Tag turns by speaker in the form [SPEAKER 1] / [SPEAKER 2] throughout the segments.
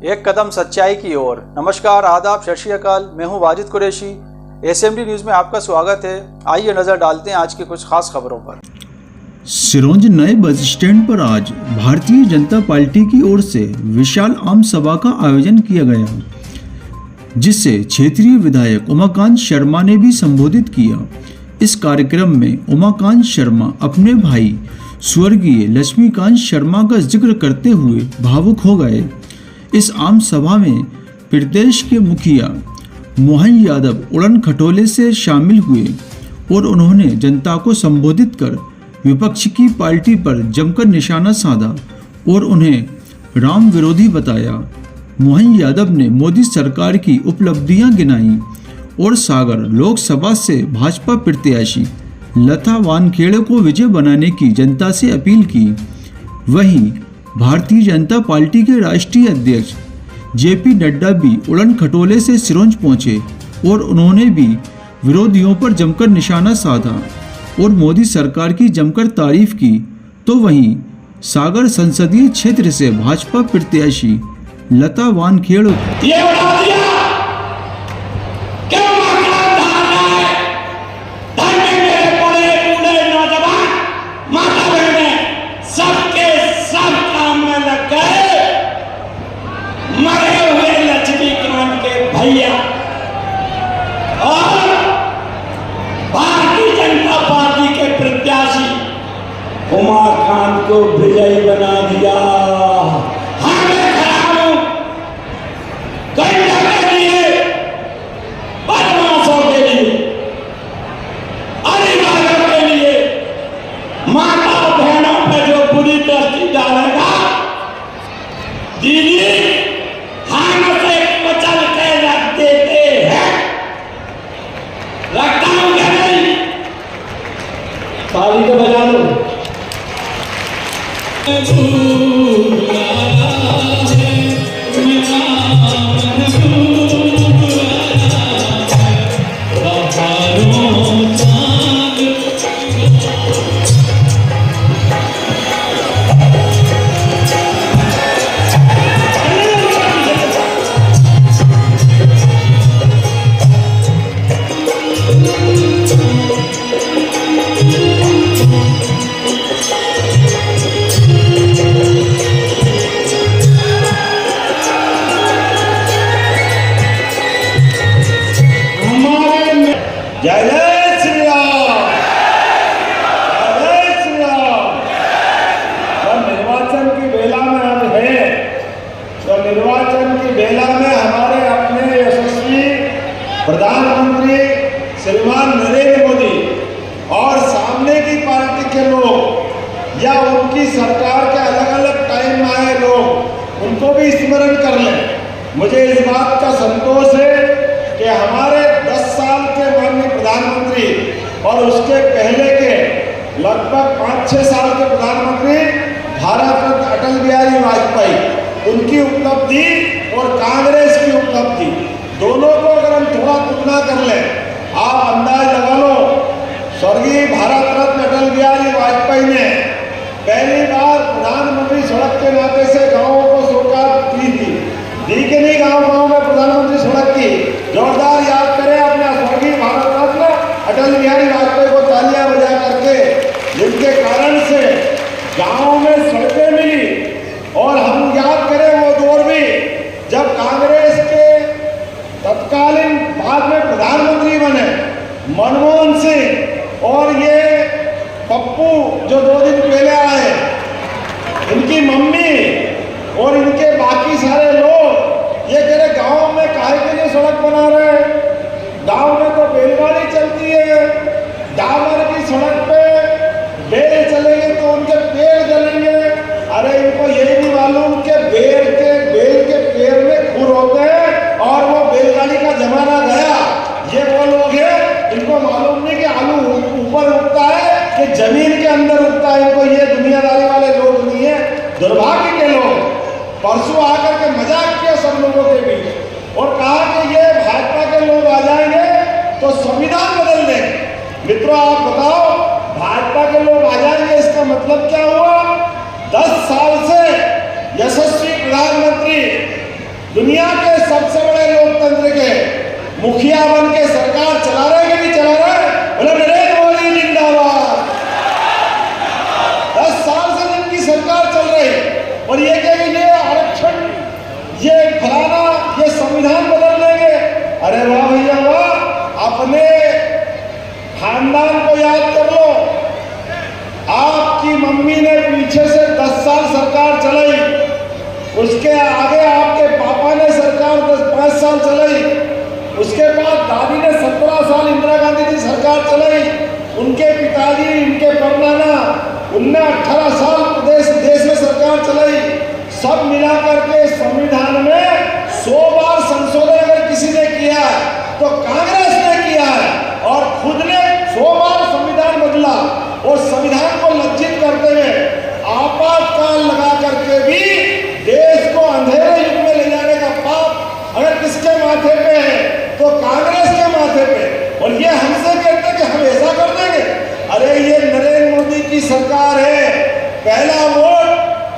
[SPEAKER 1] एक कदम सच्चाई की ओर। नमस्कार, आदाब, सत श्री अकाल। मैं हूं वाजिद कुरैशी। एसएमडी न्यूज़ में आपका स्वागत है। आइए नज़र डालते हैं आज की कुछ खास खबरों पर।
[SPEAKER 2] सिरोंज नए बस स्टैंड पर आज भारतीय जनता पार्टी की ओर से विशाल आम सभा का आयोजन किया गया, जिससे क्षेत्रीय विधायक उमाकांत शर्मा ने भी संबोधित किया। इस कार्यक्रम में उमाकांत शर्मा अपने भाई स्वर्गीय लक्ष्मीकांत शर्मा का जिक्र करते हुए भावुक हो गए। इस आम सभा में प्रदेश के मुखिया मोहन यादव उड़न खटोले से शामिल हुए और उन्होंने जनता को संबोधित कर विपक्ष की पार्टी पर जमकर निशाना साधा और उन्हें राम विरोधी बताया। मोहन यादव ने मोदी सरकार की उपलब्धियां गिनाई और सागर लोकसभा से भाजपा प्रत्याशी लता वानखेड़े को विजय बनाने की जनता से अपील की। वहीं भारतीय जनता पार्टी के राष्ट्रीय अध्यक्ष जेपी नड्डा भी उड़न खटोले से सिरोंज पहुंचे और उन्होंने भी विरोधियों पर जमकर निशाना साधा और मोदी सरकार की जमकर तारीफ की। तो वहीं सागर संसदीय क्षेत्र से भाजपा प्रत्याशी लता वानखेड़े
[SPEAKER 3] उमाकांत को विजयी बना दिया। मैं खड़ा हूं के लिए, बदमाशों के लिए, अधिकारियों के लिए, माता बहनों पर जो बुरी दृष्टि डालेगा, दीदी हम से कुचल के रख देते हैं। रखता हूं क्या नहीं? ताली तो बजा लो। जय जय श्री राम, जय श्री राम। जब निर्वाचन की बेला में हम हैं, तो निर्वाचन की बेला में हमारे अपने यशस्वी प्रधानमंत्री श्रीमान नरेंद्र मोदी और सामने की पार्टी के लोग या उनकी सरकार के अलग अलग टाइम में आए लोग, उनको भी स्मरण कर लें। मुझे इस बात का संतोष है कि हमारे 10 साल के माननीय प्रधानमंत्री और उसके पहले के लगभग 5-6 साल के प्रधानमंत्री भारत रत्न अटल बिहारी वाजपेयी, उनकी उपलब्धि और कांग्रेस की उपलब्धि, दोनों को अगर हम थोड़ा तुलना कर लें, आप अंदाज लगा लो। स्वर्गीय भारत रत्न अटल बिहारी वाजपेयी ने पहली बार प्रधानमंत्री सड़क के नाते से गाँवों को सौगात दी थी कि नहीं? गाँव में प्रधानमंत्री सड़क की जोरदार याद करें अपने स्वर्गीय भारत रत्न अटल बिहारी वाजपेयी को तालियां बजा करके, जिनके कारण से गाँव में सड़कें मिली। और हम याद करें वो दौर भी जब कांग्रेस के तत्कालीन बाद में प्रधानमंत्री बने मनमोहन सिंह और ये पप्पू जो 2 दिन पहले आए, इनकी मम्मी और इनके बाकी सारे लोग ये कह रहे गांव में काहे के लिए सड़क बना रहे हैं? गांव में तो बैलगाड़ी चलती है, डामर की सड़क पे बैल चलेंगे तो उनके पैर जलेंगे। अरे इनको यही नहीं मालूम कि बैल के पैर में खुर होते हैं और वो बैलगाड़ी का जमाना गया। ये वो लोग हैं, इनको मालूम नहीं कि आलू ऊपर उगता है कि जमीन के अंदर उगता है। इनको ये दुनियादारी वाले लोग नहीं है, दुर्भाग्य के लोग। परसों आकर के मजाक किया सब लोगों के बीच और कहा कि ये भाजपा के लोग आ जाएंगे तो संविधान बदल देंगे। मित्रों आप बताओ, भाजपा के लोग आ जाएंगे इसका मतलब क्या हुआ? 10 साल से यशस्वी प्रधानमंत्री आगे आपके पापा ने सरकार 5 साल चलाई, उसके बाद दादी ने 17 साल इंदिरा गांधी की सरकार चलाई, उनके पिताजी, इनके परनाना, उनने 18 साल देश में सरकार चलाई। सब मिला करके संविधान में 100 बार संशोधन अगर किसी ने किया है तो कांग्रेस ने किया है, और खुद ने 100 बार संविधान बदला। और संविधान को लज्जित करते हुए आपातकाल लगा करके भी देश को अंधेरे युग में ले जाने का पाप अगर किसके माथे पे है तो कांग्रेस के माथे पे। और ये हमसे कहते हैं कि हम ऐसा कर देंगे। अरे ये नरेंद्र मोदी की सरकार है। पहला वोट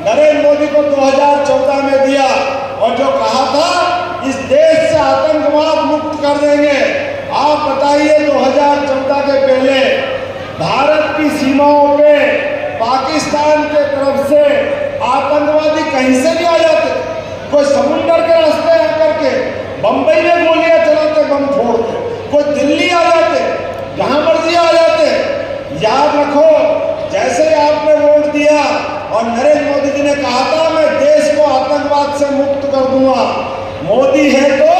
[SPEAKER 3] नरेंद्र मोदी को 2014 में दिया, और जो कहा था इस देश से आतंकवाद मुक्त कर देंगे। आप बताइए 2014 के पहले भारत की सीमाओं पे पाकिस्तान के तरफ से आतंकवादी कहीं से नहीं आ जाते। कोई समुद्र के रास्ते आकर के बंबई में गोलियां चलाते, बम फोड़ते, कोई दिल्ली आ जाते, जहां मर्जी आ जाते। याद रखो, जैसे ही आपने वोट दिया और नरेंद्र मोदी जी ने कहा था मैं देश को आतंकवाद से मुक्त कर दूंगा, मोदी है तो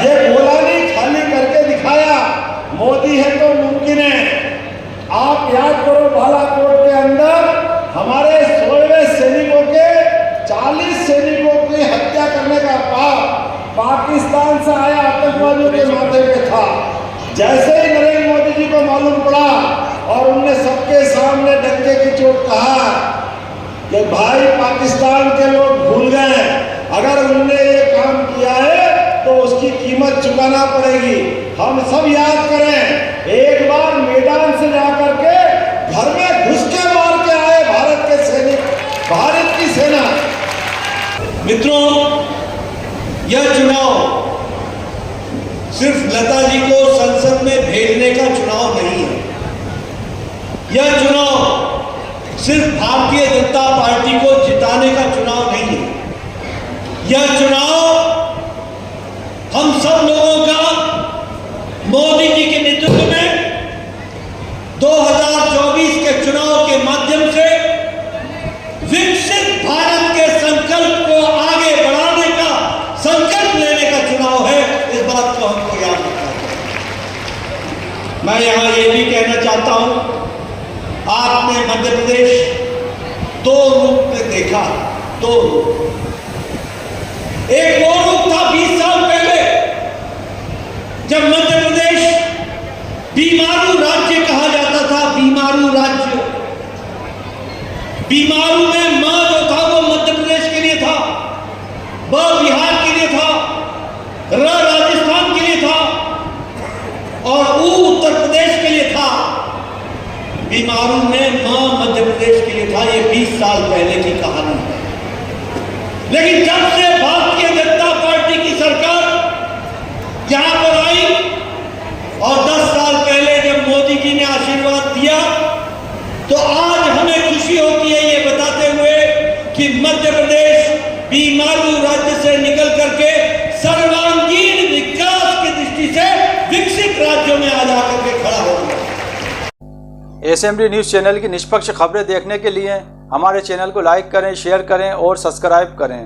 [SPEAKER 3] ये बोला नहीं, खाली करके दिखाया। मोदी है तो मुमकिन है। आप याद करो, बालाकोट के अंदर हमारे 16वें सैनिकों के 40 सैनिकों की हत्या करने का पाप पाकिस्तान से आया आतंकवादियों के माथे पे था। जैसे ही नरेंद्र मोदी जी को मालूम पड़ा और उनने सबके सामने डंके की चोट कहा कि भाई पाकिस्तान के लोग भूल गए, अगर उनने ये काम किया है तो उसकी कीमत चुकाना पड़ेगी। हम सब याद करें, एक बार मैदान से जाकर के घर में घुस के मार के आए भारत के सैनिक, भारत की सेना।
[SPEAKER 4] मित्रों, यह चुनाव सिर्फ लता जी को संसद में भेजने का चुनाव नहीं है। यह चुनाव सिर्फ भारतीय जनता पार्टी को जिताने का चुनाव नहीं है। यह चुनाव हम सब लोगों का मोदी जी के नेतृत्व में 2024 के चुनाव के माध्यम से विकसित भारत के संकल्प को आगे बढ़ाने का संकल्प लेने का चुनाव है। इस बात को हमको याद रखना चाहिए। मैं यहां ये भी कहना चाहता हूं, आपने मध्य प्रदेश 2 रूप में देखा। 2 रूप, एक वो रूप था 20 साल पहले जब मध्य प्रदेश बीमारू राज्य कहा जाता था। बीमारू राज्य, बीमारू में मां जो था वो मध्य प्रदेश के लिए था, ब बिहार के लिए था, र राजस्थान के लिए था और उ उत्तर प्रदेश के लिए था। बीमारू में मां मध्य प्रदेश के लिए था। ये 20 साल पहले की कहानी है। लेकिन जब से भारतीय जनता पार्टी की सरकार यहां पर आई और 10 साल पहले जब मोदी जी ने आशीर्वाद दिया, तो आज हमें खुशी होती है ये बताते हुए कि मध्य प्रदेश बीमारू राज्य से निकल करके सर्वांगीण विकास की दृष्टि से विकसित राज्यों में आ जाकर के खड़ा हो गया।
[SPEAKER 1] एसएमडी न्यूज़ चैनल की निष्पक्ष खबरें देखने के लिए हमारे चैनल को लाइक करें, शेयर करें और सब्सक्राइब करें।